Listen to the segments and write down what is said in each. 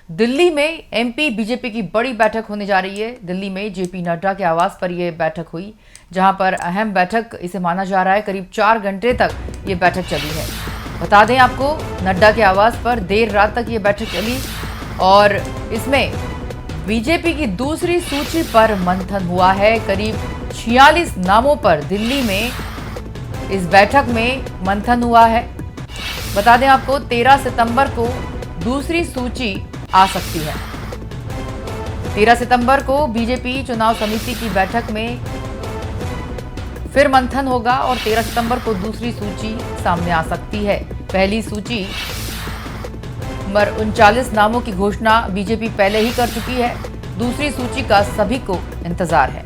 दिल्ली में MP BJP की बड़ी बैठक होने जा रही है। दिल्ली में जेपी नड्डा के आवास पर यह बैठक हुई, जहां पर अहम बैठक इसे माना जा रहा है। करीब 4 घंटे तक ये बैठक चली है। बता दें आपको, नड्डा के आवास पर देर रात तक ये बैठक चली और इसमें बीजेपी की दूसरी सूची पर मंथन हुआ है। करीब 46 नामों पर दिल्ली में इस बैठक में मंथन हुआ है। बता दें आपको, 13 सितंबर को दूसरी सूची आ सकती है। 13 सितंबर को बीजेपी चुनाव समिति की बैठक में फिर मंथन होगा और 13 सितंबर को दूसरी सूची सामने आ सकती है। पहली सूची नंबर 39 नामों की घोषणा बीजेपी पहले ही कर चुकी है। दूसरी सूची का सभी को इंतजार है।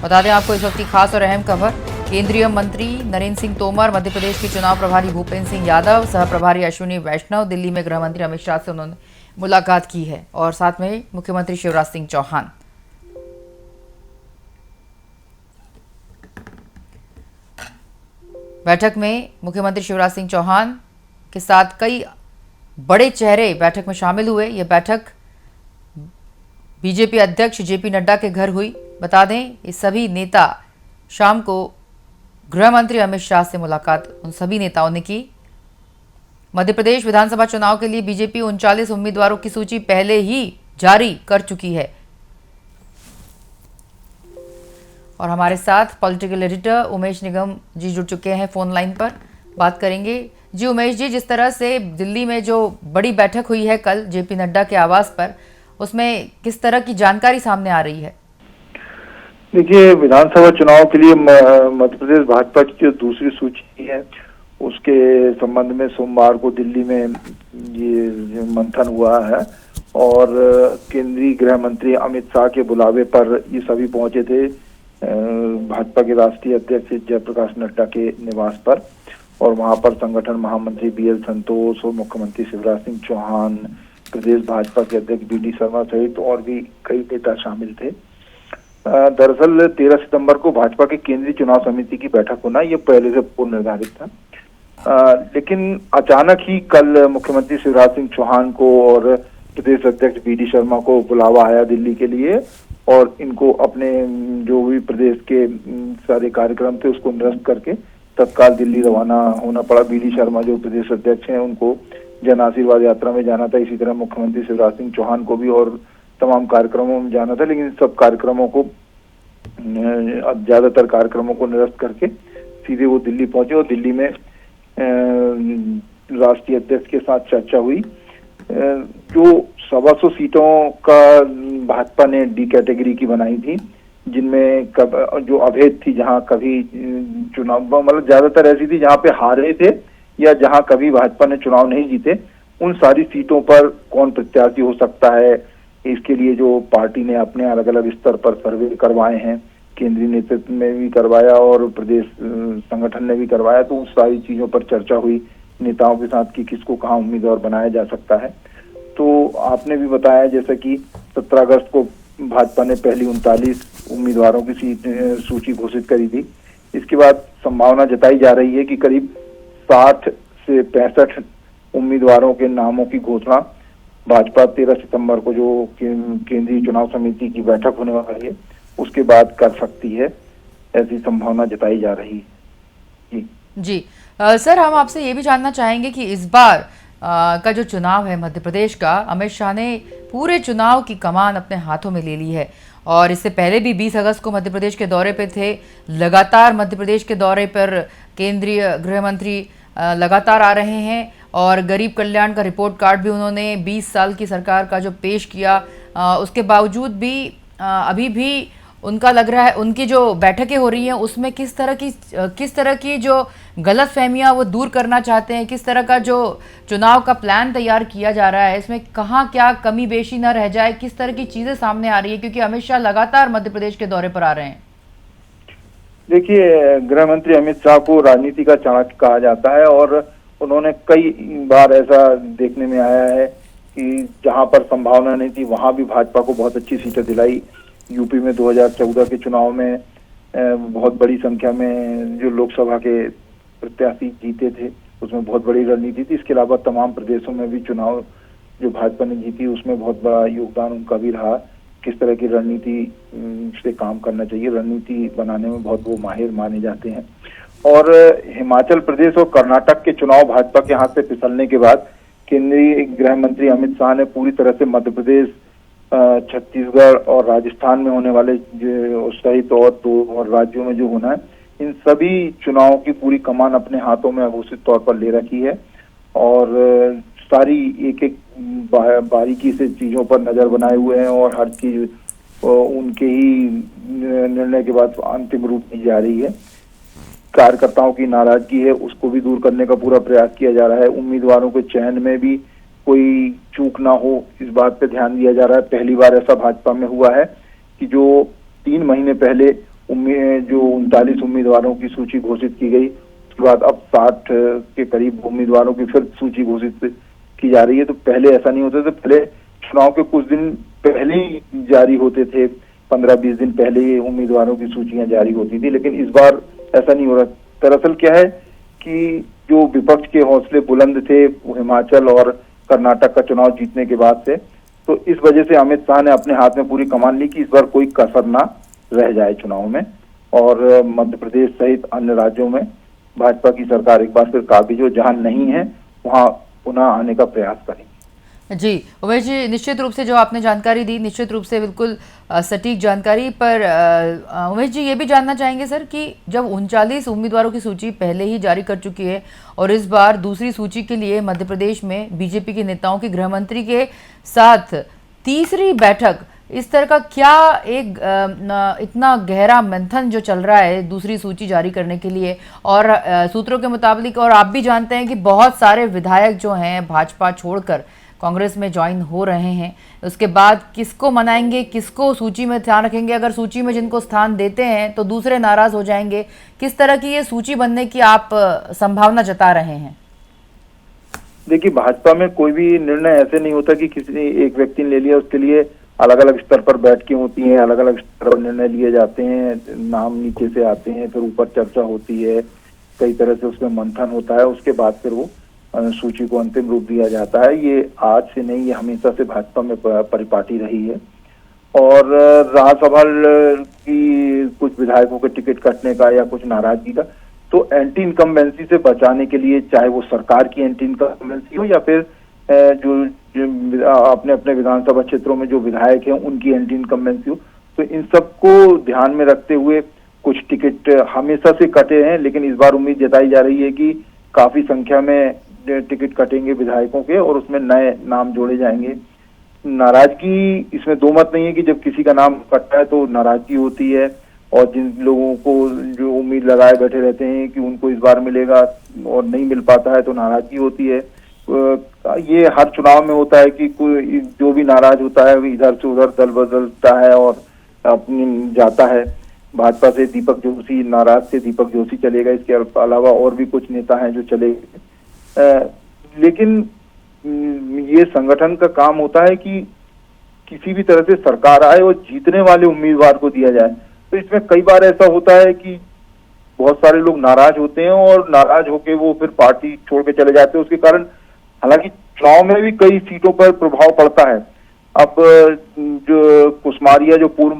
बता दें आपको इस वक्त की खास और अहम खबर। केंद्रीय मंत्री नरेंद्र सिंह तोमर, मध्य प्रदेश के चुनाव प्रभारी भूपेंद्र सिंह यादव, सह प्रभारी अश्विनी वैष्णव दिल्ली में गृह मंत्री अमित शाह से उन्होंने मुलाकात की है और साथ में मुख्यमंत्री शिवराज सिंह चौहान। बैठक में मुख्यमंत्री शिवराज सिंह चौहान के साथ कई बड़े चेहरे बैठक में शामिल हुए। यह बैठक बीजेपी अध्यक्ष जेपी नड्डा के घर हुई। बता दें, ये सभी नेता शाम को गृह मंत्री अमित शाह से मुलाकात उन सभी नेताओं ने की। मध्य प्रदेश विधानसभा चुनाव के लिए बीजेपी 39 उम्मीदवारों की सूची पहले ही जारी कर चुकी है। और हमारे साथ पॉलिटिकल एडिटर उमेश निगम जी जुड़ चुके हैं फोन लाइन पर। बात करेंगे। जी उमेश जी, जिस तरह से दिल्ली में जो बड़ी बैठक हुई है कल जेपी नड्डा के आवास पर, उसमें किस तरह की जानकारी सामने आ रही है? देखिए, विधानसभा चुनाव के लिए मध्य प्रदेश भाजपा की जो दूसरी सूची है, उसके संबंध में सोमवार को दिल्ली में ये मंथन हुआ है और केंद्रीय गृह मंत्री अमित शाह के बुलावे पर ये सभी पहुंचे थे भाजपा के राष्ट्रीय अध्यक्ष जयप्रकाश नड्डा के निवास पर। और वहां पर संगठन महामंत्री बीएल संतोष और मुख्यमंत्री शिवराज सिंह चौहान, प्रदेश भाजपा के अध्यक्ष बीडी शर्मा सहित और भी कई नेता शामिल थे। दरअसल 13 सितंबर को भाजपा की केंद्रीय चुनाव समिति की बैठक होना ये पहले से पूर्व निर्धारित था, लेकिन अचानक ही कल मुख्यमंत्री शिवराज सिंह चौहान को और प्रदेश अध्यक्ष बीडी शर्मा को बुलावा आया दिल्ली के लिए और इनको अपने जो भी प्रदेश के सारे कार्यक्रम थे उसको निरस्त करके तत्काल दिल्ली रवाना होना पड़ा। बीडी शर्मा जो प्रदेश अध्यक्ष हैं, उनको जन आशीर्वाद यात्रा में जाना था। इसी तरह मुख्यमंत्री शिवराज सिंह चौहान को भी और तमाम कार्यक्रमों में जाना था, लेकिन सब कार्यक्रमों को ज्यादातर कार्यक्रमों को निरस्त करके सीधे वो दिल्ली पहुंचे और दिल्ली में राष्ट्रीय अध्यक्ष के साथ चर्चा हुई। जो 125 सीटों का भाजपा ने डी कैटेगरी की बनाई थी, जिनमें जो अभेद थी, जहां कभी चुनाव मतलब ज्यादातर ऐसी थी जहां पे हारे थे या जहां कभी भाजपा ने चुनाव नहीं जीते, उन सारी सीटों पर कौन प्रत्याशी हो सकता है, इसके लिए जो पार्टी ने अपने अलग अलग स्तर पर सर्वे करवाए हैं, केंद्रीय नेतृत्व में भी करवाया और प्रदेश संगठन ने भी करवाया, तो उन सारी चीजों पर चर्चा हुई नेताओं के साथ कि किसको कहाँ उम्मीदवार बनाया जा सकता है। तो आपने भी बताया जैसा कि 17 अगस्त को भाजपा ने पहली 39 उम्मीदवारों की सूची घोषित करी थी। इसके बाद संभावना जताई जा रही है कि करीब 60 से 65 उम्मीदवारों के नामों की घोषणा भाजपा 13 सितंबर को जो केंद्रीय चुनाव समिति की बैठक होने वाली है उसके बाद कर सकती है, ऐसी संभावना जताई जा रही है। जी सर, हम आपसे ये भी जानना चाहेंगे कि इस बार का जो चुनाव है मध्य प्रदेश का, अमित शाह ने पूरे चुनाव की कमान अपने हाथों में ले ली है और इससे पहले भी 20 अगस्त को मध्य प्रदेश के दौरे पे थे। लगातार मध्य प्रदेश के दौरे पर केंद्रीय गृह मंत्री लगातार आ रहे हैं और गरीब कल्याण का रिपोर्ट कार्ड भी उन्होंने 20 साल की सरकार का जो पेश किया, उसके बावजूद भी अभी भी उनका लग रहा है, उनकी जो बैठकें हो रही हैं उसमें किस तरह की जो गलतफहमियां वो दूर करना चाहते हैं, किस तरह का जो चुनाव का प्लान तैयार किया जा रहा है, इसमें कहाँ क्या कमी बेशी न रह जाए, किस तरह की चीजें सामने आ रही है, क्योंकि अमित शाह लगातार मध्य प्रदेश के दौरे पर आ रहे हैं। देखिए, गृह मंत्री अमित शाह को राजनीति का चाणक्य कहा जाता है और उन्होंने कई बार ऐसा देखने में आया है कि जहां पर संभावना नहीं थी वहां भी भाजपा को बहुत अच्छी सीटें दिलाई। यूपी में 2014 के चुनाव में बहुत बड़ी संख्या में जो लोकसभा के प्रत्याशी जीते थे, उसमें बहुत बड़ी रणनीति थी। इसके अलावा तमाम प्रदेशों में भी चुनाव जो भाजपा ने जीती उसमें बहुत बड़ा योगदान उनका भी रहा। किस तरह की रणनीति से काम करना चाहिए, रणनीति बनाने में बहुत वो माहिर माने जाते हैं। और हिमाचल प्रदेश और कर्नाटक के चुनाव भाजपा के हाथ से फिसलने के बाद केंद्रीय गृह मंत्री अमित शाह ने पूरी तरह से मध्य प्रदेश, छत्तीसगढ़ और राजस्थान में होने वाले जो सहित और 2 और राज्यों में जो होना है, इन सभी चुनावों की पूरी कमान अपने हाथों में अघोषित तौर पर ले रखी है और सारी एक एक बारीकी से चीजों पर नजर बनाए हुए हैं और हर चीज उनके ही निर्णय के बाद अंतिम रूप दी जा रही है। कार्यकर्ताओं की नाराजगी है उसको भी दूर करने का पूरा प्रयास किया जा रहा है। उम्मीदवारों के चयन में भी कोई चूक ना हो इस बात पे ध्यान दिया जा रहा है। पहली बार ऐसा भाजपा में हुआ है कि जो 3 महीने पहले जो 39 उम्मीदवारों की सूची घोषित की गई, उसके बाद अब 60 के करीब उम्मीदवारों की फिर सूची घोषित की जा रही है। तो पहले ऐसा नहीं होता था, पहले चुनाव के कुछ दिन पहले ही जारी होते थे, 15-20 दिन पहले ही उम्मीदवारों की सूचियां जारी होती थी, लेकिन इस बार ऐसा नहीं हो रहा। दरअसल क्या है कि जो विपक्ष के हौसले बुलंद थे हिमाचल और कर्नाटक का चुनाव जीतने के बाद से, तो इस वजह से अमित शाह ने अपने हाथ में पूरी कमान ली कि इस बार कोई कसर ना रह जाए चुनाव में और मध्य प्रदेश सहित अन्य राज्यों में भाजपा की सरकार एक बार फिर काबिज हो, जहां नहीं है वहां पुनः आने का प्रयास करेंगे। जी उमेश जी, निश्चित रूप से जो आपने जानकारी दी, निश्चित रूप से बिल्कुल सटीक जानकारी। पर उमेश जी ये भी जानना चाहेंगे सर कि जब 39 उम्मीदवारों की सूची पहले ही जारी कर चुकी है और इस बार दूसरी सूची के लिए मध्य प्रदेश में बीजेपी के नेताओं की गृह मंत्री के साथ तीसरी बैठक, इस तरह का क्या एक इतना गहरा मंथन जो चल रहा है दूसरी सूची जारी करने के लिए? और सूत्रों के मुताबिक, और आप भी जानते हैं कि बहुत सारे विधायक जो हैं भाजपा छोड़कर कांग्रेस में ज्वाइन हो रहे हैं, उसके बाद किसको मनाएंगे, किसको सूची में ध्यान रखेंगे? अगर सूची में जिनको स्थान देते हैं तो दूसरे नाराज हो जाएंगे। किस तरह की ये सूची बनने की आप संभावना जता रहे हैं? देखिए, भाजपा में कोई भी निर्णय ऐसे नहीं होता कि किसी एक व्यक्ति ने ले लिया, उसके लिए अलग अलग स्तर पर बैठकें होती हैं, अलग अलग स्तर पर निर्णय लिए जाते हैं, नाम नीचे से आते हैं, फिर ऊपर चर्चा होती है, कई तरह से उसमें मंथन होता है, उसके बाद फिर वो सूची को अंतिम रूप दिया जाता है। ये आज से नहीं, ये हमेशा से भाजपा में परिपाटी रही है। और रहा सवाल की कुछ विधायकों के टिकट कटने का या कुछ नाराजगी का, तो एंटी इनकम्बेंसी से बचाने के लिए, चाहे वो सरकार की एंटी इनकम्बेंसी हो या फिर जो अपने अपने विधानसभा क्षेत्रों में जो विधायक हैं उनकी एंटी इनकम्बेंसी हो, तो इन सबको ध्यान में रखते हुए कुछ टिकट हमेशा से कटे हैं, लेकिन इस बार उम्मीद जताई जा रही है कि काफी संख्या में टिकट कटेंगे विधायकों के और उसमें नए नाम जोड़े जाएंगे। नाराजगी इसमें दो मत नहीं है कि जब किसी का नाम कटता है तो नाराजगी होती है, और जिन लोगों को जो उम्मीद लगाए बैठे रहते हैं कि उनको इस बार मिलेगा और नहीं मिल पाता है तो नाराजगी होती है। ये हर चुनाव में होता है कि कोई जो भी नाराज होता है इधर से उधर दल बदलता है और अपनी जाता है। भाजपा से दीपक जोशी नाराज थे, दीपक जोशी चलेगा, इसके अलावा और भी कुछ नेता हैं जो चले। लेकिन ये संगठन का काम होता है कि किसी भी तरह से सरकार आए और जीतने वाले उम्मीदवार को दिया जाए। तो इसमें कई बार ऐसा होता है कि बहुत सारे लोग नाराज होते हैं और नाराज होके वो फिर पार्टी छोड़ के चले जाते हैं। उसके कारण हालांकि चुनाव में भी कई सीटों पर प्रभाव पड़ता है। अब जो कुशमारिया जो पूर्व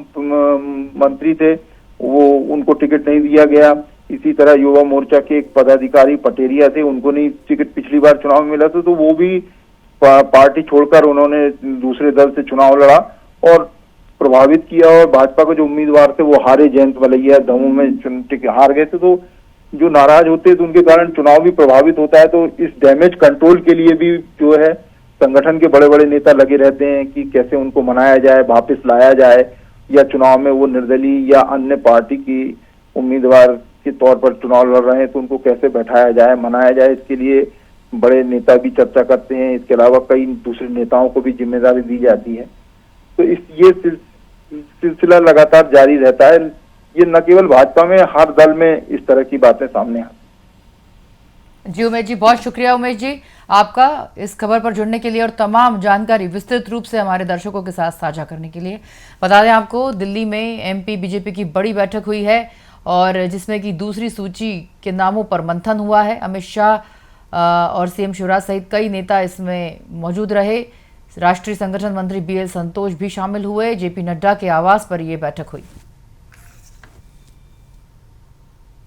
मंत्री थे वो उनको टिकट नहीं दिया गया। इसी तरह युवा मोर्चा के एक पदाधिकारी पटेरिया थे, उनको नहीं टिकट पिछली बार चुनाव में मिला था, तो वो भी पार्टी छोड़कर उन्होंने दूसरे दल से चुनाव लड़ा और प्रभावित किया। और भाजपा के जो उम्मीदवार थे वो हारे, जयंत मलैया दमोह में हार गए थे। तो जो नाराज होते हैं तो उनके कारण चुनाव भी प्रभावित होता है। तो इस डैमेज कंट्रोल के लिए भी जो है संगठन के बड़े बड़े नेता लगे रहते हैं कि कैसे उनको मनाया जाए, वापस लाया जाए, या चुनाव में वो निर्दलीय या अन्य पार्टी की उम्मीदवार के तौर पर चुनाव लड़ रहे हैं तो उनको कैसे बैठाया जाए, मनाया जाए। इसके लिए बड़े नेता भी चर्चा करते हैं। इसके अलावा कई दूसरे नेताओं को भी जिम्मेदारी दी जाती है। तो ये सिलसिला लगातार जारी रहता है। ये न केवल भाजपा में, हर दल में इस तरह की बातें सामने आती। जी उमेश जी, बहुत शुक्रिया उमेश जी आपका इस खबर पर जुड़ने के लिए और तमाम जानकारी विस्तृत रूप से हमारे दर्शकों के साथ साझा करने के लिए। बता दें आपको, दिल्ली में एमपी बीजेपी की बड़ी बैठक हुई है और जिसमें कि दूसरी सूची के नामों पर मंथन हुआ है। अमित शाह और सीएम शिवराज सहित कई नेता इसमें मौजूद रहे। राष्ट्रीय संगठन मंत्री बीएल संतोष भी शामिल हुए। जेपी नड्डा के आवास पर यह बैठक हुई।